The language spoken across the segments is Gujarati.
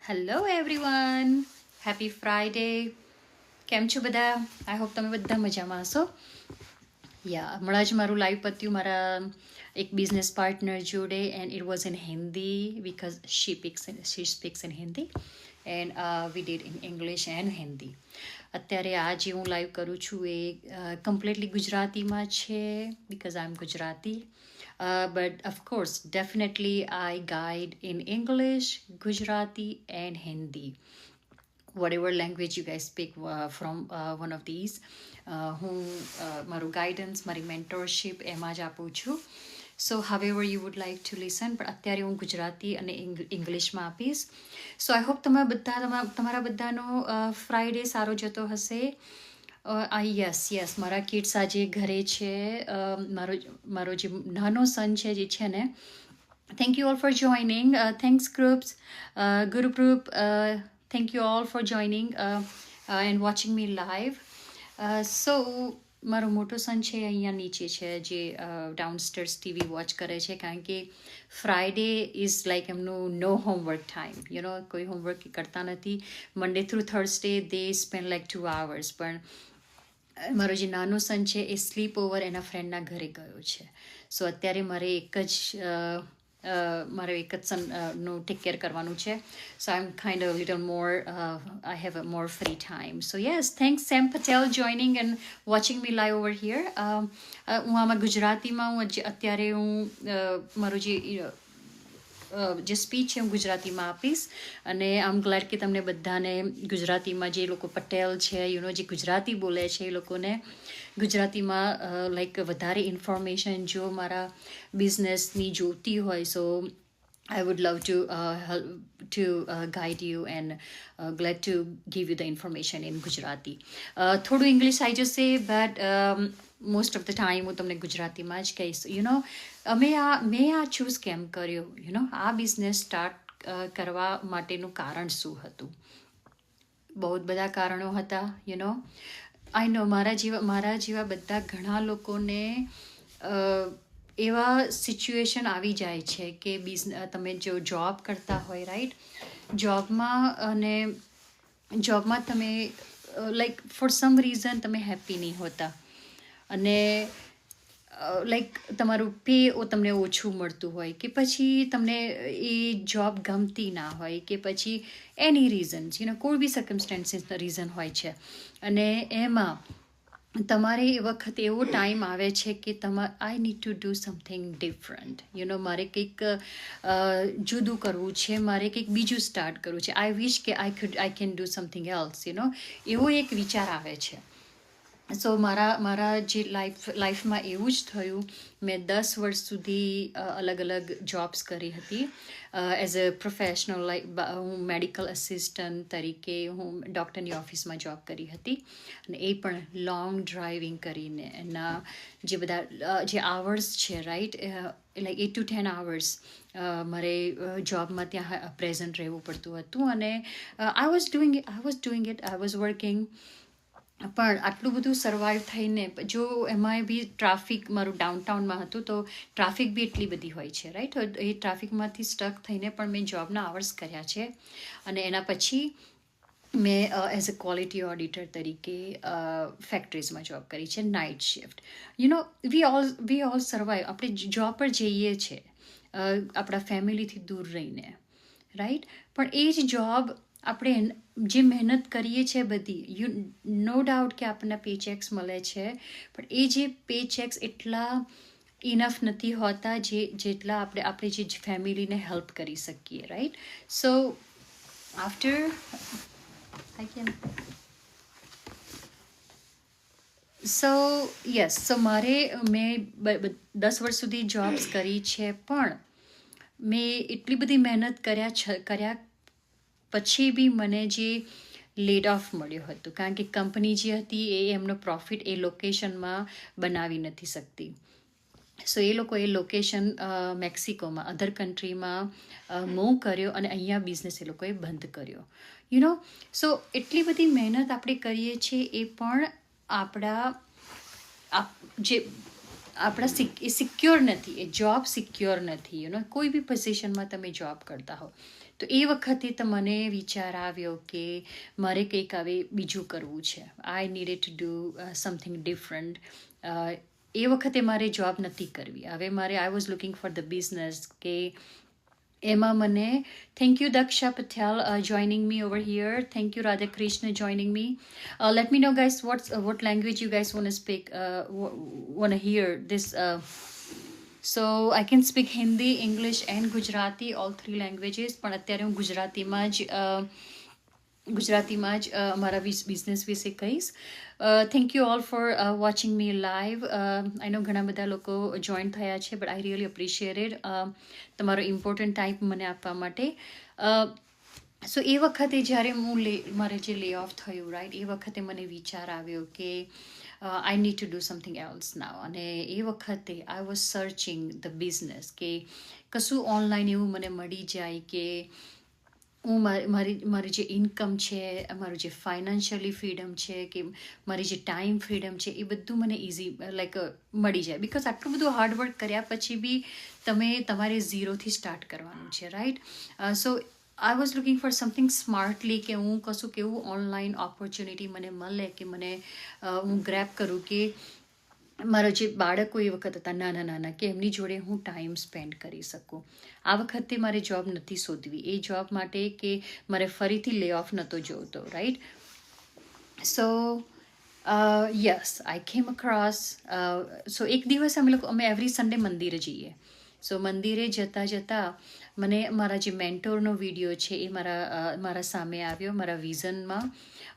Hello everyone, happy Friday. કેમ છો બધા? આઈ હોપ તમે બધા મજામાં હશો. હમણાં જ મારું લાઈવ પત્યું મારા એક બિઝનેસ પાર્ટનર જોડે, and it was in Hindi because she speaks in Hindi and we did in English and Hindi. અત્યારે આ જે હું લાઈવ કરું છું એ કમ્પ્લીટલી ગુજરાતીમાં છે because I am Gujarati. But of course, definitely I guide in English, Gujarati, and Hindi. Whatever language you guys speak from one of these. હું મારું ગાઈડન્સ, મારી મેન્ટરશીપ એમાં જ આપું છું. સો however you would like to listen, પણ અત્યારે હું ગુજરાતી અને ઇંગ્લિશમાં આપીશ. સો આઈ હોપ તમારા બધાનો ફ્રાઈડે સારો જતો હશે. યસ મારા કિડ્સ આજે ઘરે છે. મારો જે નાનો સન છે ને. Thank you all for joining. Thanks groups, Guru group. Thank you all for joining and watching me live. So મારો મોટો સન છે અહીંયા નીચે છે, જે ડાઉનસ્ટેર્સ ટીવી વોચ કરે છે, કારણ કે ફ્રાઈડે ઇઝ લાઈક એમનું નો હોમવર્ક ટાઈમ. કોઈ હોમવર્ક કરતા નથી. મંડે થ્રુ થર્સડે દે સ્પેન્ડ લાઈક 2 hours. પણ મારો જે નાનો સન છે એ સ્લીપ ઓવર એના ફ્રેન્ડના ઘરે ગયો છે. સો અત્યારે મારે એક જ સનનું ટેક કેર કરવાનું છે. So I am kind of little more, I have a more free time. So yes, thanks Sam Patel joining and watching me live over here. હું આમાં ગુજરાતીમાં અત્યારે મારું જે સ્પીચ છે હું ગુજરાતીમાં આપીશ. અને આમ ગ્લેડ કે તમને બધાને ગુજરાતીમાં, જે લોકો પટેલ છે જે ગુજરાતી બોલે છે એ લોકોને ગુજરાતીમાં લાઈક વધારે ઇન્ફોર્મેશન જો મારા બિઝનેસની જોતી હોય. સો I would love to guide you and glad to give you the information in Gujarati. થોડું ઇંગ્લિશ આવી જશે, but most of the time હું તમને ગુજરાતીમાં જ કહીશ. મેં આ ચૂઝ કેમ કર્યો, આ બિઝનેસ સ્ટાર્ટ કરવા માટેનું કારણ શું હતું? બહુ જ બધા કારણો હતા. આઈ નો મારા જેવા બધા ઘણા લોકોને એવા સિચ્યુએશન આવી જાય છે કે તમે જો જોબ કરતા હોય, રાઈટ, જોબમાં તમે લાઈક ફોર સમ રીઝન તમે હેપી નહીં હોતા, અને લાઈક તમારું પે તમને ઓછું મળતું હોય, કે પછી તમને એ જોબ ગમતી ના હોય, કે પછી એની રીઝન્સ કોઈ બી સર્કમસ્ટાન્સીસ રીઝન હોય છે. અને એમાં તમારે એ વખત એવો ટાઈમ આવે છે કે I need two do something different. મારે કંઈક જુદું કરવું છે, મારે કંઈક બીજું સ્ટાર્ટ કરવું છે. આઈ વિશ કે I can do something else. એવો એક વિચાર આવે છે. સો મારા જે લાઈફમાં એવું જ થયું. મેં 10 વર્ષ સુધી અલગ અલગ જોબ્સ કરી હતી. એઝ અ પ્રોફેશનલ, લાઈક હું મેડિકલ અસિસ્ટન્ટ તરીકે હું ડૉક્ટરની ઓફિસમાં જોબ કરી હતી, અને એ પણ લોંગ ડ્રાઇવિંગ કરીને. એના જે બધા જે આવર્સ છે, રાઈટ, લાઈક 8 to 10 hours મારે જોબમાં ત્યાં પ્રેઝન્ટ રહેવું પડતું હતું. અને I was doing it, I was working. પણ આટલું બધું સર્વાઈવ થઈને જો એમાંય બી ટ્રાફિક, મારું ડાઉનટાઉનમાં હતું તો ટ્રાફિક બી એટલી બધી હોય છે, રાઈટ. એ ટ્રાફિકમાંથી સ્ટક થઈને પણ મેં જોબના આવર્સ કર્યા છે. અને એના પછી મેં એઝ અ ક્વોલિટી ઓડિટર તરીકે ફેક્ટરીઝમાં જોબ કરી છે, night shift. We all survive. આપણે જોબ પર જઈએ છીએ આપણા ફેમિલીથી દૂર રહીને, રાઈટ. પણ એ જ જોબ આપણે જે મહેનત કરીએ છીએ બધી, નો ડાઉટ કે આપણને પે ચેક્સ મળે છે, પણ એ જે પે ચેક્સ એટલા ઇનફ નથી હોતા જેટલા આપણે જે ફેમિલીને હેલ્પ કરી શકીએ, રાઈટ. સો આફ્ટર મેં 10 વર્ષ સુધી જોબ્સ કરી છે, પણ મેં એટલી બધી મહેનત કર્યા પછી બી મને જે લેડ ઓફ મળ્યો હતો, કારણ કે કંપની જે હતી એ એમનો પ્રોફિટ એ લોકેશનમાં બનાવી નથી શકતી. સો એ લોકોએ લોકેશન મેક્સિકોમાં, અધર કન્ટ્રીમાં મૂવ કર્યો, અને અહીંયા બિઝનેસ એ લોકોએ બંધ કર્યો. સો એટલી બધી મહેનત આપણે કરીએ છીએ, એ પણ આપણા જે આપણા એ સિક્યોર નથી, એ જોબ સિક્યોર નથી. કોઈ બી પોઝિશનમાં તમે જોબ કરતા હો તો એ વખતે તો મને વિચાર આવ્યો કે મારે કંઈક હવે બીજું કરવું છે. I needed to do something different. એ વખતે મારે જોબ નથી કરવી. હવે મારે I was looking for the business કે એમાં મને thank you Daksha Patel joining me over here. Thank you Radha Krishna joining me. Let me know guys what language you guys want to speak, want to hear this. So I can speak Hindi, English and Gujarati, all 3 languages. પણ અત્યારે હું ગુજરાતીમાં જ અમારા બિઝનેસ વિશે કહીશ. Thank you all for watching me live. I know ઘણા બધા લોકો જોઈન થયા છે, બટ આઈ રિયલી અપ્રિશિએટેડ તમારો ઇમ્પોર્ટન્ટ ટાઈમ મને આપવા માટે. સો એ વખતે જ્યારે મારે જે લે ઓફ થયું, રાઈટ, એ વખતે મને વિચાર આવ્યો કે I need to do something else now. અને એ વખતે I was searching the business કે કશું ઓનલાઈન એવું મને મળી જાય કે હું મારી જે ઇન્કમ છે, મારું જે ફાઇનાન્શિયલી ફ્રીડમ છે, કે મારી જે ટાઈમ ફ્રીડમ છે, એ બધું મને ઇઝી લાઈક મળી જાય. બિકોઝ આટલું બધું હાર્ડવર્ક કર્યા પછી બી તમારે ઝીરોથી સ્ટાર્ટ કરવાનું છે, right. So I was looking four something smartly કે હું કશું કેવું ઓનલાઈન ઓપોર્ચ્યુનિટી મને મળે કે હું ગ્રેબ કરું કે મારા જે બાળકો એ વખત હતા નાના કે એમની જોડે હું ટાઈમ સ્પેન્ડ કરી શકું. આ વખતે મારે જોબ નથી શોધવી. એ જોબ માટે કે મારે ફરીથી લે ઓફ નહોતો જોતો, રાઈટ. સો યસ, આઈ કેમ અક્રોસ. સો એક દિવસ અમે એવરી સન્ડે મંદિરે જઈએ. સો મંદિરે જતાં મને મારા જે મેન્ટોરનો વિડીયો છે એ મારા સામે આવ્યો મારા વિઝનમાં.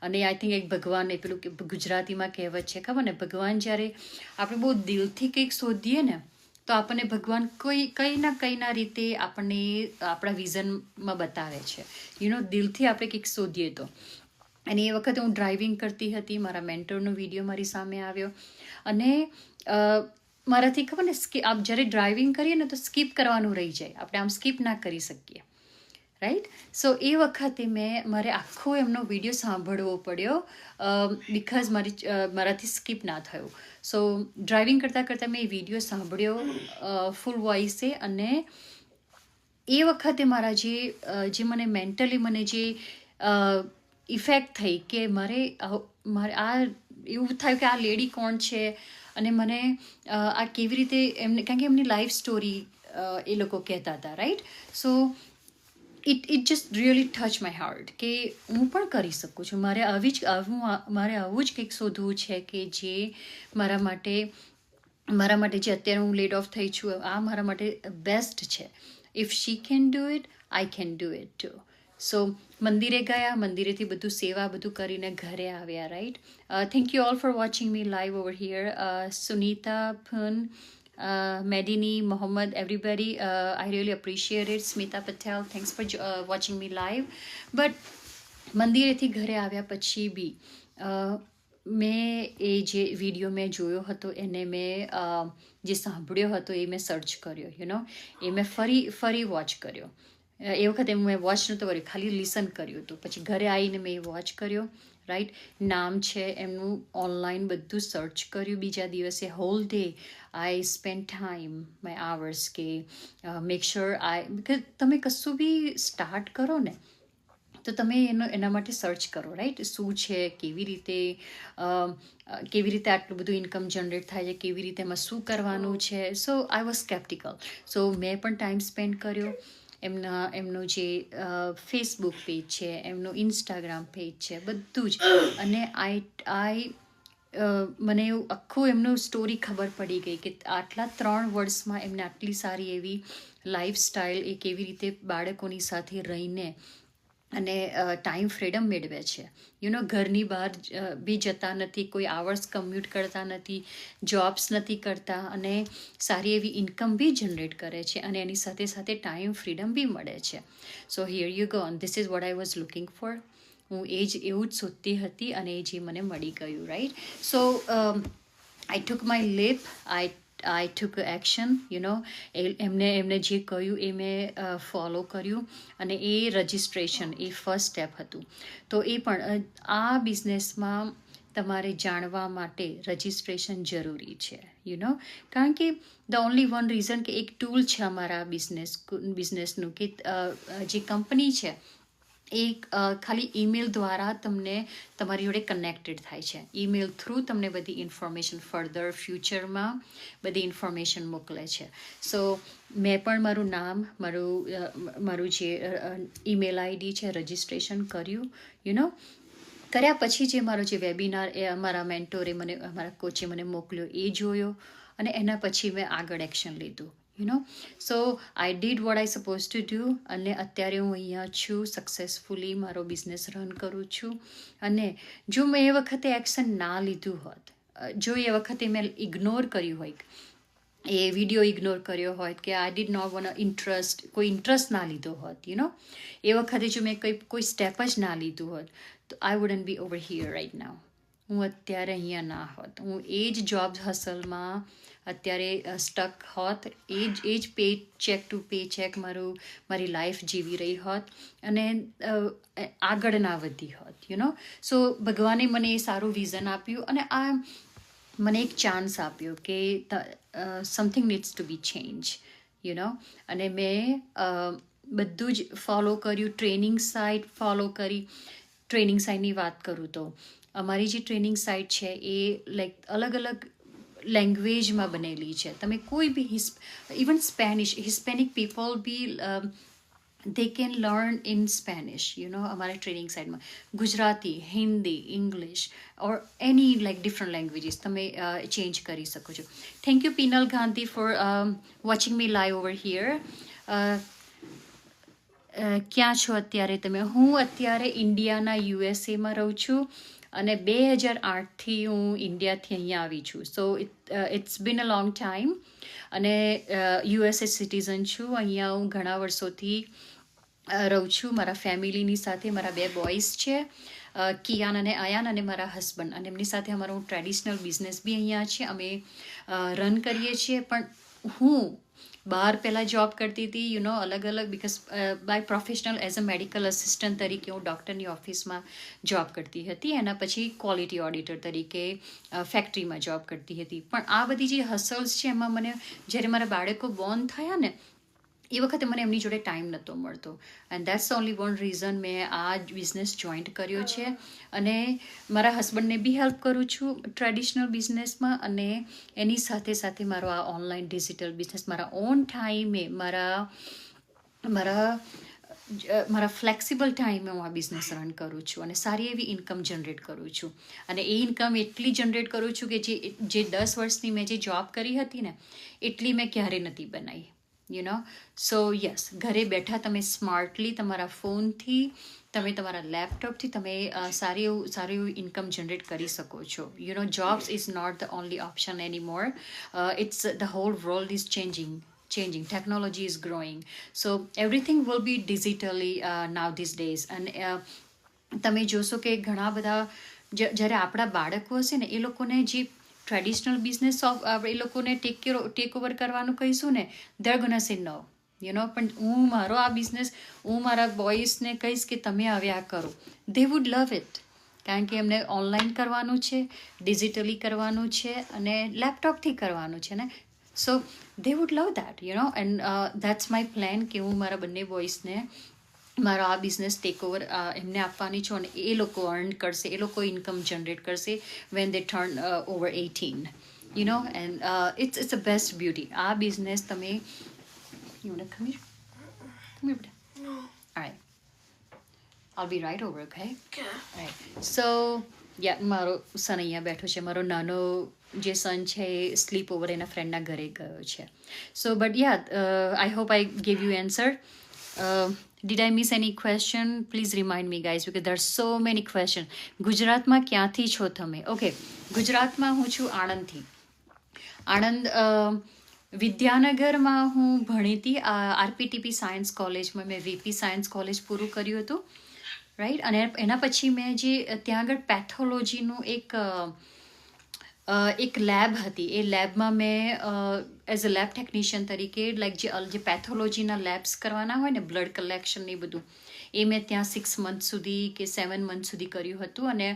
અને આઈ થિંક એક ભગવાન, એ પેલું કે ગુજરાતીમાં કહેવત છે ખબર ને, ભગવાન જ્યારે આપણે બહુ દિલથી કંઈક શોધીએ ને તો આપણને ભગવાન કંઈ ના રીતે આપણને આપણા વિઝનમાં બતાવે છે. દિલથી આપણે કંઈક શોધીએ તો. અને એ વખતે હું ડ્રાઇવિંગ કરતી હતી, મારા મેન્ટરનો વિડીયો મારી સામે આવ્યો. અને મારાથી ખબર ને આપ જ્યારે ડ્રાઇવિંગ કરીએ ને તો સ્કીપ કરવાનું રહી જાય, આપણે આમ સ્કીપ ના કરી શકીએ, રાઈટ. સો એ વખતે મારે આખો એમનો વિડીયો સાંભળવો પડ્યો બિકોઝ મારાથી સ્કીપ ના થયો. સો ડ્રાઇવિંગ કરતાં મેં એ વિડીયો સાંભળ્યો ફૂલ વોઇસે. અને એ વખતે મારા જે મને મેન્ટલી મને જે ઇફેક્ટ થઈ કે મારે આ એવું થયું કે આ લેડી કોણ છે અને મને આ કેવી રીતે કારણ કે એમની લાઈફ સ્ટોરી એ લોકો કહેતા હતા, right. So it just really touch my heart કે હું પણ કરી શકું છું. મારે આવું જ કંઈક શોધવું છે કે જે મારા માટે જે અત્યારે હું લેડ ઓફ થઈ છું, આ મારા માટે બેસ્ટ છે. If she can do it, I can do it too. So મંદિરે ગયા, મંદિરેથી બધું સેવા બધું કરીને ઘરે આવ્યા, right. Thank you all for watching me live over here. Sunita ફન, Medini, Mohammed, everybody, I really appreciate it. Smita Patel, thanks for watching me live. But મંદિરેથી ઘરે આવ્યા પછી બી મેં એ જે વિડીયો મેં જોયો હતો એને મેં જે સાંભળ્યો હતો એ મેં સર્ચ કર્યો, એ મેં ફરી વોચ કર્યો. એ વખતે મેં વોચ નહોતો કર્યો, ખાલી લિસન કર્યું હતું. પછી ઘરે આવીને મેં એ વોચ કર્યો, રાઈટ. નામ છે એમનું, ઓનલાઈન બધું સર્ચ કર્યું. બીજા દિવસે hall day I spend time my hours કે મેક શ્યોર બિકોઝ તમે કશું બી સ્ટાર્ટ કરો ને તો તમે એના માટે સર્ચ કરો, રાઈટ. શું છે, કેવી રીતે આટલું બધું ઇન્કમ જનરેટ થાય છે, કેવી રીતે એમાં શું કરવાનું છે. So I was sceptical. સો મેં પણ ટાઈમ સ્પેન્ડ કર્યો. એમનું જે ફેસબુક પેજ છે, એમનું ઇન્સ્ટાગ્રામ પેજ છે, બધું જ. અને મને એવું આખું એમનું સ્ટોરી ખબર પડી ગઈ કે આટલા 3 વર્ષમાં એમને આટલી સારી એવી લાઈફ સ્ટાઈલ, એ કેવી રીતે બાળકોની સાથે રહીને અને ટાઈમ ફ્રીડમ મેળવે છે. ઘરની બહાર બી જતા નથી, કોઈ આવર્સ કમ્યુટ કરતા નથી, જોબ્સ નથી કરતા, અને સારી એવી ઇન્કમ બી જનરેટ કરે છે, અને એની સાથે સાથે ટાઈમ ફ્રીડમ બી મળે છે. સો here you go, this is what I was looking four. હું એવું જ શોધતી હતી અને એ જે મને મળી ગયું, right. So I took my leap, I took action. એમને જે કહ્યું એ મેં ફોલો કર્યું. અને એ રજિસ્ટ્રેશન એ ફર્સ્ટ સ્ટેપ હતું. તો એ પણ આ બિઝનેસમાં તમારે જાણવા માટે રજિસ્ટ્રેશન જરૂરી છે કારણ કે ધ ઓનલી વન રીઝન કે એક ટૂલ છે અમારા બિઝનેસનું કે જે કંપની છે એ ખાલી ઈમેલ દ્વારા તમને તમારી જોડે કનેક્ટેડ થાય છે ઈમેલ થ્રુ તમને બધી ઇન્ફોર્મેશન ફર્ધર ફ્યુચરમાં બધી ઇન્ફોર્મેશન મોકલે છે સો મેં પણ મારું નામ મારું જે ઈમેલ આઈડી છે રજિસ્ટ્રેશન કર્યું કર્યા પછી જે મારો જે વેબિનાર એ અમારા મેન્ટોરે અમારા કોચે મને મોકલ્યો એ જોયો અને એના પછી મેં આગળ એક્શન લીધું so I did what I suppose to do અને અત્યારે હું અહીંયા છું સક્સેસફુલી મારો બિઝનેસ રન કરું છું અને જો મેં એ વખતે એક્શન ના લીધું હોત જો એ વખતે મેં ઇગ્નોર કર્યું હોય એ વિડીયો ઇગ્નોર કર્યો હોય કે આઈ ડીડ નોટ વોન્ટ કોઈ ઇન્ટરેસ્ટ ના લીધો હોત એ વખતે જો મેં કોઈ સ્ટેપ જ ના લીધું હોત તો I wouldn't be over here right now હું અત્યારે અહીંયા ના હોત હું એ જ જોબ હસલમાં અત્યારે સ્ટક હોત એ જ pay check to pay check મારી લાઈફ જીવી રહી હોત અને આગળ ના વધી હોત સો ભગવાને મને એ સારું વિઝન આપ્યું અને આ મને એક ચાન્સ આપ્યો કે something needs to be change અને મેં બધું જ ફોલો કર્યું ટ્રેનિંગ સાઇટ ફોલો કરી ટ્રેનિંગ સાઇટની વાત કરું તો અમારી જે ટ્રેનિંગ સાઇટ છે એ લાઈક અલગ અલગ લેંગ્વેજમાં બનેલી છે તમે કોઈ બી ઇવન હિસ્પેનિક પીપલ બી they can learn in Spanish અમારા ટ્રેનિંગ સાઇટમાં Gujarati Hindi English or any like different languages તમે ચેન્જ કરી શકો છો thank you Pinal Gandhi for watching me live over here ક્યાં છો અત્યારે તમે હું અત્યારે ઇન્ડિયાના યુએસએમાં રહું છું અને 2008થી હું ઇન્ડિયાથી અહીંયા આવી છું so it's been a long time અને યુએસએ સિટીઝન છું અહીંયા હું ઘણા વર્ષોથી રહું છું મારા ફેમિલીની સાથે મારા 2 બોયઝ છે કિયાન અને અયાન અને મારા હસબન્ડ અને એમની સાથે અમારો ટ્રેડિશનલ બિઝનેસ બી અહીંયા છે અમે રન કરીએ છીએ પણ હું બહાર પહેલાં જોબ કરતી હતી અલગ અલગ because by professional as a medical assistant તરીકે હું ડૉક્ટરની ઓફિસમાં જોબ કરતી હતી એના પછી ક્વોલિટી ઓડિટર તરીકે ફેક્ટરીમાં જોબ કરતી હતી પણ આ બધી જે હસલ્સ છે એમાં મને જ્યારે મારા બાળકો બોર્ન થયા ને એ વખતે મને એમની જોડે ટાઈમ નહોતો મળતો and that's only one reason મેં આ બિઝનેસ જોઈન્ટ કર્યો છે અને મારા હસબન્ડને બી હેલ્પ કરું છું ટ્રેડિશનલ બિઝનેસમાં અને એની સાથે સાથે મારો આ ઓનલાઈન ડિજિટલ બિઝનેસ મારા ઓન ટાઈમે મારા ફ્લેક્સિબલ ટાઈમે હું આ બિઝનેસ રન કરું છું અને સારી એવી ઇન્કમ જનરેટ કરું છું અને એ ઇન્કમ એટલી જનરેટ કરું છું કે જે 10 વર્ષની મેં જે જોબ કરી હતી ને એટલી મેં ક્યારેય નથી બનાવી સો યસ ઘરે બેઠા તમે સ્માર્ટલી તમારા ફોનથી તમે તમારા લેપટોપથી તમે સારું એવું ઇન્કમ જનરેટ કરી શકો છો jobs is not the only option any more it's the whole world is changing technology is growing so everything will be digitally now these days and તમે જોશો કે ઘણા બધા જ્યારે આપણા બાળકો હશે ને એ લોકોને જે ટ્રેડિશનલ બિઝનેસ એ લોકોને ટેક ઓવર કરવાનું કહીશું ને દેર ગોના સે નો પણ હું મારો આ બિઝનેસ હું મારા બોયઝને કહીશ કે તમે હવે આ કરો દે વુડ લવ ઇટ કારણ કે એમને ઓનલાઈન કરવાનું છે ડિજિટલી કરવાનું છે અને લેપટોપથી કરવાનું છે ને so they would love that and that's my plan કે હું મારા બંને બોયઝને મારો આ બિઝનેસ ટેક ઓવર એમને આપવાની છું અને એ લોકો અર્ન કરશે એ લોકો ઇન્કમ જનરેટ કરશે when they turn over 18 and it's a best beauty આ બિઝનેસ તમે come here બેટા alright I'll be right over okay alright so yeah મારો સન અહીંયા બેઠો છે મારો નાનો જે સન છે એ સ્લીપ ઓવર એના ફ્રેન્ડના ઘરે ગયો છે so but I hope I gave you answer Did I miss any question? Please remind me guys because there are so many questions. ગુજરાતમાં ક્યાંથી છો તમે? Okay, ગુજરાતમાં હું છું આણંદથી. આણંદ વિદ્યાનગરમાં હું ભણી હતી આરપીટીપી સાયન્સ કોલેજમાં મેં વીપી સાયન્સ કોલેજ પૂરું કર્યું હતું રાઈટ અને એના પછી મેં જે ત્યાં આગળ પેથોલોજીનું એક લેબ હતી એ લેબમાં મેં એઝ અ લેબ ટેકનિશિયન તરીકે લાઈક જે પેથોલોજીના લેબ્સ કરવાના હોય ને બ્લડ કલેક્શન ને બધું એ મેં ત્યાં 6 મંથ સુધી કે 7 મંથ સુધી કર્યું હતું અને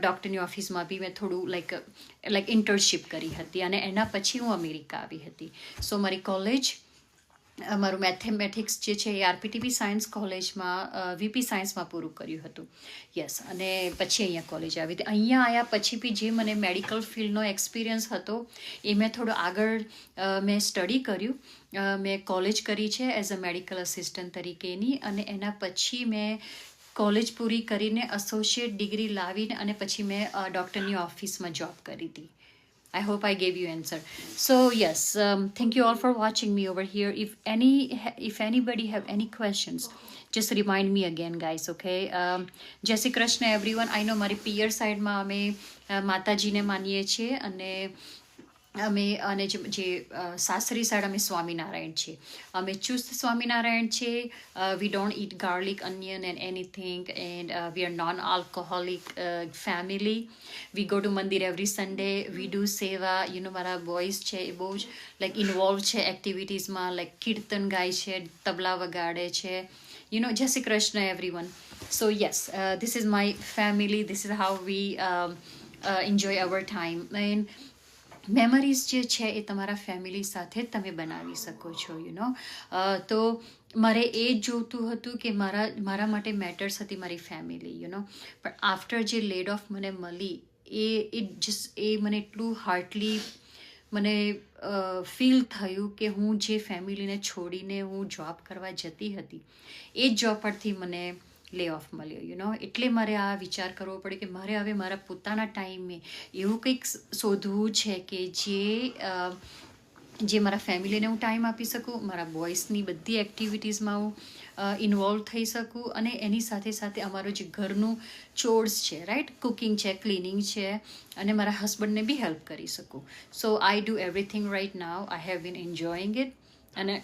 ડૉક્ટરની ઓફિસમાં બી મેં થોડું લાઈક ઇન્ટર્નશીપ કરી હતી અને એના પછી હું અમેરિકા આવી હતી. સો મારી કોલેજ મારું મેથેમેટિક્સ જે છે એ આરપીટીવી સાયન્સ કોલેજમાં વીપી સાયન્સમાં પૂરું કર્યું હતું. યસ, અને પછી અહીંયા કોલેજ આવી હતી. અહીંયા આવ્યા પછી બી જે મને મેડિકલ ફિલ્ડનો એક્સપિરિયન્સ હતો એ મેં થોડો આગળ મેં સ્ટડી કર્યું. મેં કોલેજ કરી છે એઝ અ મેડિકલ અસિસ્ટન્ટ તરીકેની અને એના પછી મેં કોલેજ પૂરી કરીને એસોસિએટ ડિગ્રી લાવીને અને પછી મેં ડૉક્ટરની ઓફિસમાં જોબ કરી હતી. I hope I gave you answer. So yes, thank you all for watching me over here. If anybody have any questions, just remind me again, guys. Okay. Jai Shri Krishna, everyone. I know મારી પિયર સાઈડમાં અમે માતાજીને માનીએ છીએ અને અમે અને જે સાસરી સાઈડ અમે સ્વામિનારાયણ છીએ. અમે ચુસ્ત સ્વામિનારાયણ છીએ. We don't eat garlic, onion and anything, and we are non-alcoholic family. We go to મંદિર every Sunday. We do સેવા. મારા બોયઝ છે એ બહુ જ લાઈક ઇન્વોલ્વ છે એક્ટિવિટીઝમાં, લાઈક કીર્તન ગાય છે, તબલા વગાડે છે. જય Shri Krishna everyone. So yes, this is my family. This is how we enjoy our time. And memories જે છે એ તમારા ફેમિલી સાથે તમે બનાવી શકો છો. તો મારે એ જ જોતું હતું કે મારા માટે મેટર્સ હતી મારી ફેમિલી. પણ આફ્ટર જે લેડ ઓફ મને મળી એ મને એટલું હાર્ટલી મને ફીલ થયું કે હું જે ફેમિલીને છોડીને હું જોબ કરવા જતી હતી એ જ જોબ પરથી મને લે ઓફ મળ્યો. એટલે મારે આ વિચાર કરવો પડે કે મારે હવે મારા પોતાના ટાઈમે એવું કંઈક શોધવું છે કે જે મારા ફેમિલીને હું ટાઈમ આપી શકું, મારા બોયસની બધી એક્ટિવિટીઝમાં હું ઇન્વોલ્વ થઈ શકું અને એની સાથે સાથે અમારું જે ઘરનું ચોર્સ છે, રાઈટ, કુકિંગ છે, ક્લિનિંગ છે, અને મારા હસબન્ડને બી હેલ્પ કરી શકું. So I do everything right now. I have been enjoying it. અને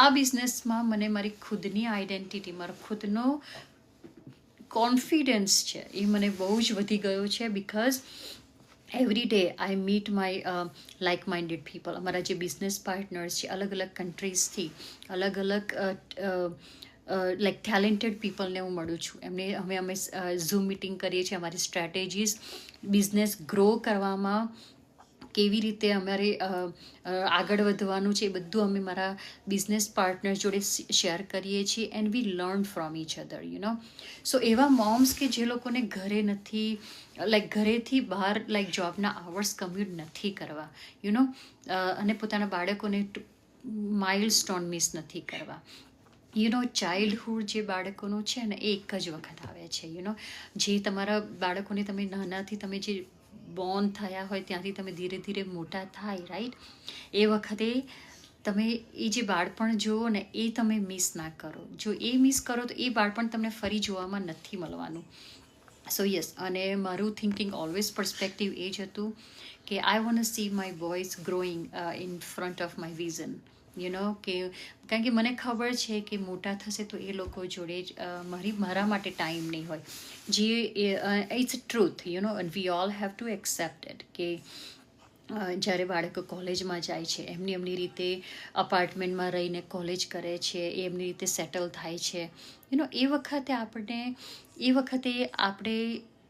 આ બિઝનેસમાં મને મારી ખુદની આઈડેન્ટિટી, મારો ખુદનો કોન્ફિડન્સ છે એ મને બહુ જ વધી ગયો છે. Because every day I meet my like minded people. અમારા જે બિઝનેસ પાર્ટનર્સ છે અલગ અલગ કન્ટ્રીઝથી, અલગ અલગ લાઈક ટેલેન્ટેડ પીપલને હું મળું છું. અમે ઝૂમ મિટિંગ કરીએ છીએ. અમારી સ્ટ્રેટેજીસ બિઝનેસ ગ્રો કરવામાં કેવી રીતે અમારે આગળ વધવાનું છે એ બધું અમે મારા બિઝનેસ પાર્ટનર જોડે શેર કરીએ છીએ. And we learn from each other. So એવા મોમ્સ કે જે લોકોને ઘરે નથી, લાઈક ઘરેથી બહાર લાઈક જોબના આવર્સ કમ્યુટ નથી કરવા, અને પોતાના બાળકોને માઇલસ્ટોન મિસ નથી કરવા. ચાઇલ્ડહુડ જે બાળકોનું છે ને એ એક જ વખત આવે છે. જે તમારા બાળકોને તમે નાનાથી તમે જે બોર્ન થયા હોય ત્યાંથી તમે ધીરે ધીરે મોટા થાય, રાઈટ, એ વખતે તમે એ જે બાળપણ જુઓ ને એ તમે મિસ ના કરો. જો એ મિસ કરો તો એ બાળપણ તમને ફરી જોવામાં નથી મળવાનું. સો યસ, અને મારું થિંકિંગ ઓલવેઝ પર્સપેક્ટિવ એ જ હતું કે I want see my boys growing in front of my vision. કે કારણ કે મને ખબર છે કે મોટા થશે તો એ લોકો જોડે મારા માટે ટાઈમ નહીં હોય. જે it's truth, and we all have to accept it કે જ્યારે બાળકો કોલેજમાં જાય છે, એમની રીતે અપાર્ટમેન્ટમાં રહીને કોલેજ કરે છે, એમની રીતે સેટલ થાય છે, એ વખતે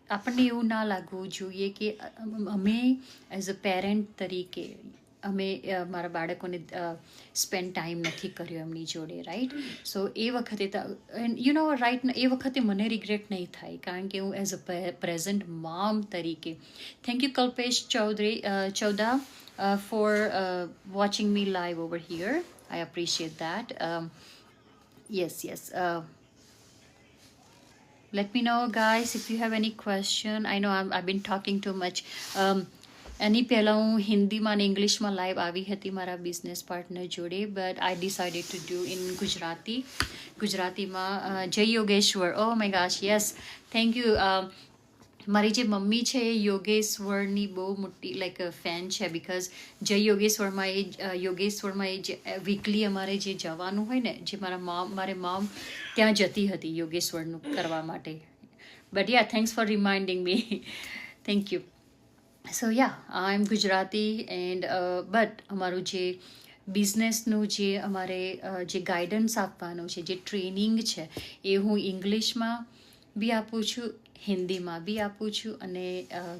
આપણને એવું ના લાગવું જોઈએ કે અમે એઝ અ પેરેન્ટ તરીકે અમે મારા બાળકોને સ્પેન્ડ ટાઈમ નથી કર્યો એમની જોડે, રાઈટ. સો એ વખતે રાઈટ, એ વખતે મને રિગ્રેટ નહીં થાય કારણ કે હું એઝ અ પ્રેઝન્ટ મોમ તરીકે. Thank you Kalpesh Chaudha for watching me live over here. I appreciate that. yes. Let me know, guys, if you have any question. I know I've been talking too much. એની પહેલાં હું હિન્દીમાં અને ઇંગ્લિશમાં લાઈવ આવી હતી મારા બિઝનેસ પાર્ટનર જોડે, but I decided to do in ગુજરાતીમાં. Jay Yogeshwar. Oh my gosh, yes, thank you. મારી જે મમ્મી છે એ યોગેશ્વરની બહુ મોટી લાઈક ફેન છે. બિકોઝ જય યોગેશ્વરમાં એ જે વીકલી અમારે જે જવાનું હોય ને, જે મારે મોમ ત્યાં જતી હતી યોગેશ્વરનું કરવા માટે. But ya, thanks for reminding me. Thank you. So ya I am Gujarati and but અમારું જે બિઝનેસનું જે અમારે જે ગાઈડન્સ આપવાનું છે, જે ટ્રેનિંગ છે, એ હું ઇંગ્લિશમાં બી આપું છું, હિન્દીમાં બી આપું છું અને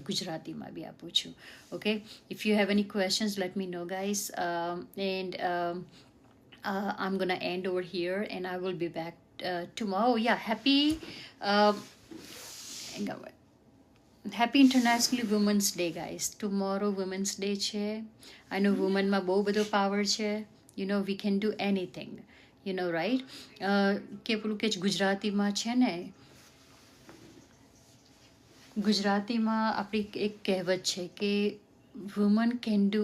ગુજરાતીમાં બી આપું છું. Okay, if you have any questions let me know guys and I'm gonna end over here and I will be back tomorrow. Yeah, uh, happy International Women's Day, guys. Tomorrow Women's Day છે. I know womenમાં બહુ બધો પાવર છે. You know, we can do anything. You know, right? કે પેલું કે ગુજરાતીમાં છે ને, ગુજરાતીમાં આપણી એક કહેવત છે કે વુમન કેન ડુ,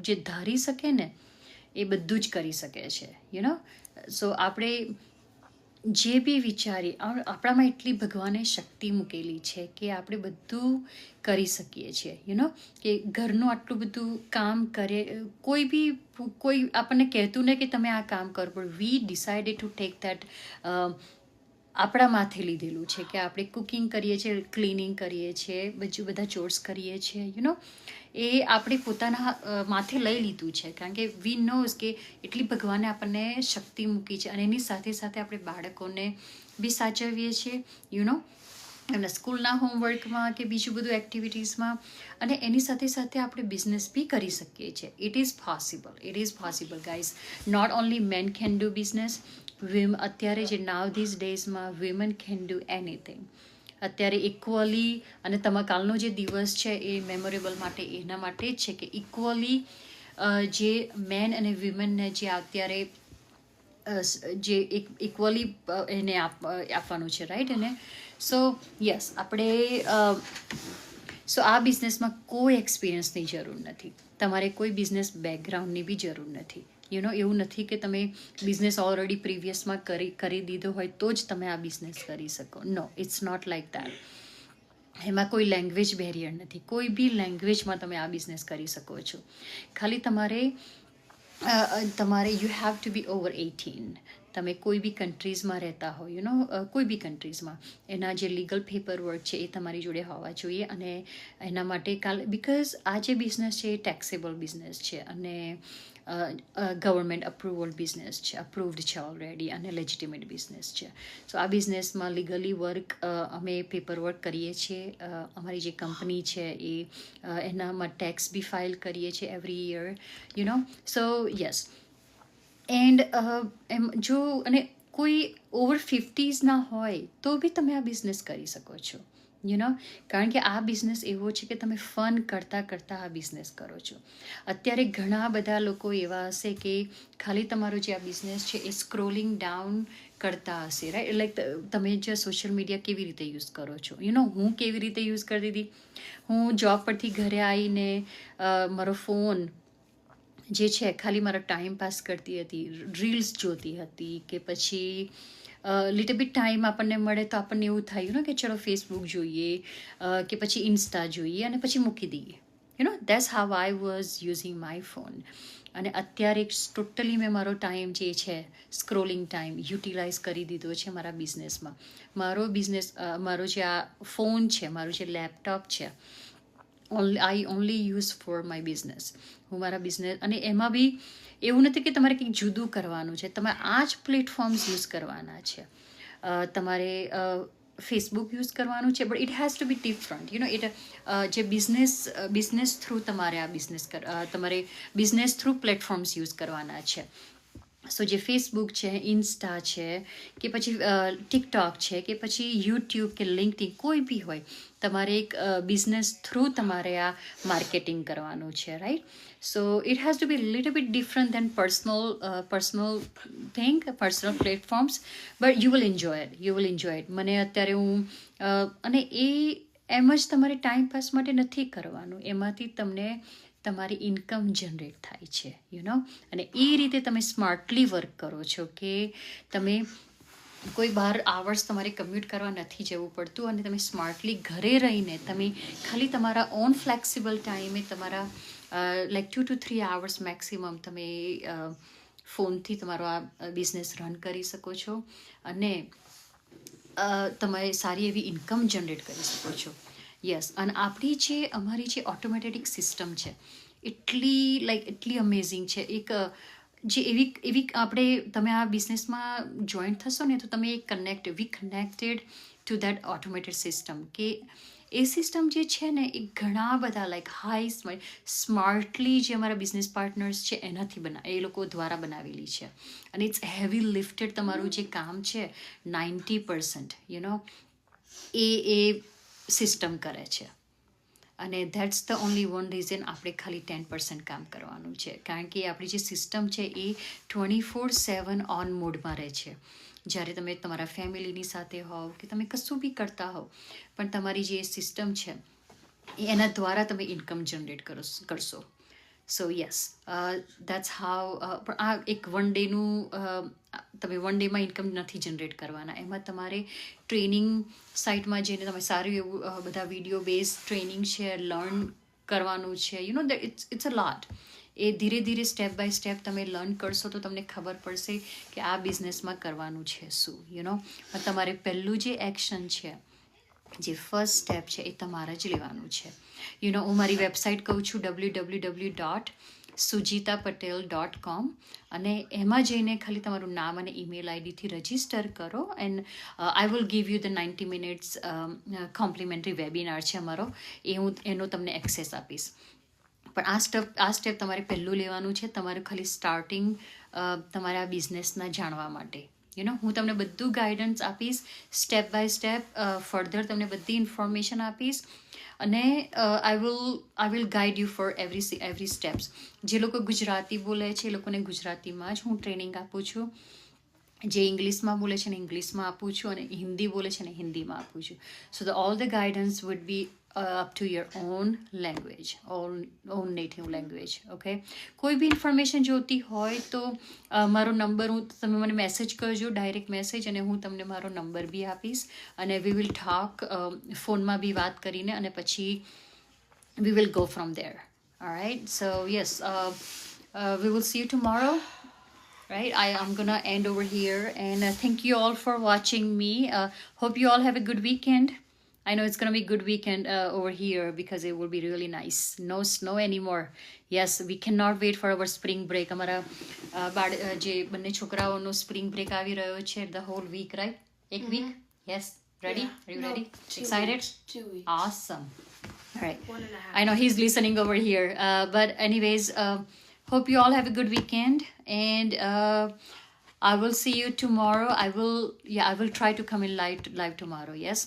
જે ધારી શકે ને એ બધું જ કરી શકે છે. યુ નો, સો આપણે જે બી વિચારી, આપણામાં એટલી ભગવાને શક્તિ મૂકેલી છે કે આપણે બધું કરી શકીએ છીએ. યુ નો, કે ઘરનું આટલું બધું કામ કરે, કોઈ આપણને કહેતું ને કે તમે આ કામ કરો, પણ we decided to take that, આપણા માથે લીધેલું છે કે આપણે કુકિંગ કરીએ છીએ, ક્લિનિંગ કરીએ છીએ, બીજું બધા ચોર્સ કરીએ છીએ. યુ નો, એ આપણે પોતાના માથે લઈ લીધું છે, કારણ કે વી નોઝ કે એટલી ભગવાને આપણને શક્તિ મૂકી છે. અને એની સાથે સાથે આપણે બાળકોને બી સાચવીએ છીએ. યુ નો, એમના સ્કૂલના હોમવર્કમાં કે બીજું બધું એક્ટિવિટીઝમાં, અને એની સાથે સાથે આપણે બિઝનેસ બી કરી શકીએ છીએ. It is possible guys. Not only men can do business, અત્યારે જે નાવ ધીઝ ડેઝમાં વિમેન કેન ડુ એનીથિંગ. અત્યારે ઇક્વલી, અને કાલનો જે દિવસ છે એ મેમોરેબલ માટે એના માટે જ છે કે ઇક્વલી જે મેન અને વિમેનને જે અત્યારે જે ઇક્વલી એને આપવાનું છે, રાઈટ? એને સો યસ, આપણે સો આ બિઝનેસમાં કોઈ એક્સપિરિયન્સની જરૂર નથી, તમારે કોઈ બિઝનેસ બેકગ્રાઉન્ડની બી જરૂર નથી. યુ નો, એવું નથી કે તમે બિઝનેસ ઓલરેડી પ્રીવિયસમાં કરી દીધો હોય તો જ તમે આ બિઝનેસ કરી શકો. નો, ઇટ્સ નોટ લાઈક દેટ. એમાં કોઈ લેંગ્વેજ બેરિયર નથી, કોઈ બી લેંગ્વેજમાં તમે આ બિઝનેસ કરી શકો છો. ખાલી તમારે you have to be over 18. તમે કોઈ બી કન્ટ્રીઝમાં રહેતા હો, યુ નો, કોઈ બી કન્ટ્રીઝમાં એના જે લીગલ પેપર વર્ક છે એ તમારી જોડે હોવા જોઈએ. અને એના માટે બિકોઝ આ જે બિઝનેસ છે એ ટેક્સેબલ બિઝનેસ છે અને ગવર્મેન્ટ અપ્રુવલ બિઝનેસ છે, અપ્રુવડ છે ઓલરેડી, અને લેજિટિમેટ બિઝનેસ છે. સો આ બિઝનેસમાં લીગલી વર્ક, અમે પેપર વર્ક કરીએ છીએ. અમારી જે કંપની છે એ એનામાં ટેક્સ બી ફાઇલ કરીએ છીએ every year. You know, so yes. And જો અને કોઈ ઓવર 50s હોય તો બી તમે આ બિઝનેસ કરી શકો છો. યુ નો, કારણ કે આ બિઝનેસ એવો છે કે તમે ફન કરતાં કરતાં આ બિઝનેસ કરો છો. અત્યારે ઘણા બધા લોકો એવા હશે કે ખાલી તમારો જે આ બિઝનેસ છે એ સ્ક્રોલિંગ ડાઉન કરતા હશે, રાઈટ? લાઈક તમે જે સોશિયલ મીડિયા કેવી રીતે યુઝ કરો છો. યુ નો, હું કેવી રીતે યુઝ કરતી હતી, હું જોબ પરથી ઘરે આવીને મારો ફોન જે છે ખાલી મારો ટાઈમ પાસ કરતી હતી, રીલ્સ જોતી હતી, કે પછી લિટલ બિટ ટાઈમ આપણને મળે તો આપણને એવું થાય ને કે ચલો ફેસબુક જોઈએ કે પછી ઇન્સ્ટા જોઈએ અને પછી મૂકી દઈએ. You know, that's how I was using my phone. અને અત્યારે ટોટલી મેં મારો ટાઈમ જે છે, સ્ક્રોલિંગ ટાઈમ યુટિલાઇઝ કરી દીધો છે મારા બિઝનેસમાં. મારો જે આ ફોન છે, મારું જે લેપટોપ છે, આઈ only use for my business. હું મારા બિઝનેસ, અને એમાં બી એવું નથી કે તમારે કંઈક જુદું કરવાનું છે, તમારે આ જ પ્લેટફોર્મ્સ યુઝ કરવાના છે. તમારે ફેસબુક યુઝ કરવાનું છે, but it has to be different. You know, જે બિઝનેસ થ્રુ તમારે આ તમારે બિઝનેસ થ્રુ પ્લેટફોર્મ્સ યુઝ કરવાના છે. સો જે ફેસબુક છે, ઇન્સ્ટા છે, કે પછી ટિકટોક છે, કે પછી યુટ્યુબ કે લિંક્ડઇન, કોઈ બી હોય, તમારે એક બિઝનેસ થ્રુ તમારે આ માર્કેટિંગ કરવાનું છે, right? So it has to be little bit different than personal platforms, but you will enjoy it. મને અત્યારે હું અને એમ જ તમારે ટાઈમ પાસ માટે નથી કરવાનું, એમાંથી તમને તમારી ઇન્કમ જનરેટ થાય છે. યુ નો, અને એ રીતે તમે સ્માર્ટલી વર્ક કરો છો કે તમે કોઈ બહાર આવર્સ તમારે કમ્યુટ કરવા નથી જવું પડતું, અને તમે સ્માર્ટલી ઘરે રહીને તમે ખાલી તમારા ઓન ફ્લેક્સિબલ ટાઈમે તમારા લાઈક 2 to 3 hours મેક્સિમમ તમે ફોનથી તમારો આ બિઝનેસ રન કરી શકો છો અને તમે સારી એવી ઇન્કમ જનરેટ કરી શકો છો. યસ, અને અમારી જે ઓટોમેટિક સિસ્ટમ છે એટલી અમેઝિંગ છે. જે એવી આપણે તમે આ બિઝનેસમાં જોઈન થશો ને તો તમે connected two that automated system, કે એ સિસ્ટમ જે છે ને એ ઘણા બધા સ્માર્ટલી જે અમારા બિઝનેસ પાર્ટનર્સ છે એ લોકો દ્વારા બનાવેલી છે. અને ઇટ્સ હેવી લિફ્ટેડ. તમારું જે કામ છે 90% એ સિસ્ટમ કરે છે. અને that's the only one reason આપણે ખાલી 10% કામ કરવાનું છે, કારણ કે આપણી જે સિસ્ટમ છે એ 24/7 ઓન મોડમાં રહે છે. જ્યારે તમે તમારા ફેમિલીની સાથે હોવ કે તમે કશું બી કરતા હોવ, પણ તમારી જે સિસ્ટમ છે એના દ્વારા તમે ઇન્કમ જનરેટ કરશો. સો યસ, દેટ્સ હાઉ. પણ આ એક વન ડેનું તમે વન ડેમાં ઇન્કમ નથી જનરેટ કરવાના. એમાં તમારે ટ્રેનિંગ સાઇટમાં જઈને તમે સારું એવું બધા વિડીયો બેઝ ટ્રેનિંગ છે લર્ન કરવાનું છે. દેટ ઇટ્સ અ લોટ. એ ધીરે ધીરે સ્ટેપ બાય સ્ટેપ તમે લર્ન કરશો તો તમને ખબર પડશે કે આ બિઝનેસમાં કરવાનું છે શું. પણ તમારે પહેલું જે એક્શન છે, જે ફર્સ્ટ સ્ટેપ છે એ તમારે જ લેવાનું છે. હું મારી વેબસાઇટ કહું છું www.sujitapatel.com, અને એમાં જઈને ખાલી તમારું નામ અને ઈમેલ આઈડીથી રજિસ્ટર કરો, and I will give you the 90 minutes complimentary webinar છે અમારો, એનો તમને એક્સેસ આપીશ. પણ આ સ્ટેપ તમારે પહેલું લેવાનું છે, તમારું ખાલી સ્ટાર્ટિંગ તમારા બિઝનેસના જાણવા માટે. હું તમને બધું ગાઈડન્સ આપીશ સ્ટેપ બાય સ્ટેપ. ફર્ધર તમને બધી ઇન્ફોર્મેશન આપીશ, અને I will guide you for every steps. જે લોકો ગુજરાતી બોલે છે એ લોકોને ગુજરાતીમાં જ હું ટ્રેનિંગ આપું છું. જે ઇંગ્લિશમાં બોલે છે ને ઇંગ્લિશમાં આપું છું, અને હિન્દી બોલે છે ને હિન્દીમાં આપું છું. સો all the guidance would be up to your own language, own native language. Okay, કોઈ બી ઇન્ફોર્મેશન જોતી હોય તો મારો નંબર તમે મને મેસેજ કરજો, ડાયરેક્ટ મેસેજ, અને હું તમને મારો નંબર બી આપીશ, અને વી વિલ ટોક ફોનમાં બી વાત કરીને, અને પછી we will go from there. All right, so yes, we will see you tomorrow. Right, I'm gonna end over here, and thank you all for watching me. Hope you all have a good weekend. I know it's gonna be a good weekend over here because it will be really nice. No snow anymore. Yes, we cannot wait for our spring break. અમારા જે બંને છોકરાઓનો સ્પ્રિંગ બ્રેક આવી રહ્યો છે, the whole week, right? એક week? Yes, ready? Yeah. Are you No, ready? 2 Excited? weeks, 2 weeks. Awesome. All right. 1.5. I know he's listening over here. But anyways, hope you all have a good weekend, and I will see you tomorrow. I will try to come in live tomorrow. Yes.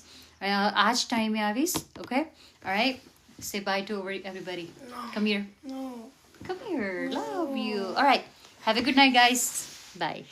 Aaj time mein avis. Okay. All right. Say bye to everybody. No. Come here. No. Come here. No. Love you. All right. Have a good night, guys. Bye.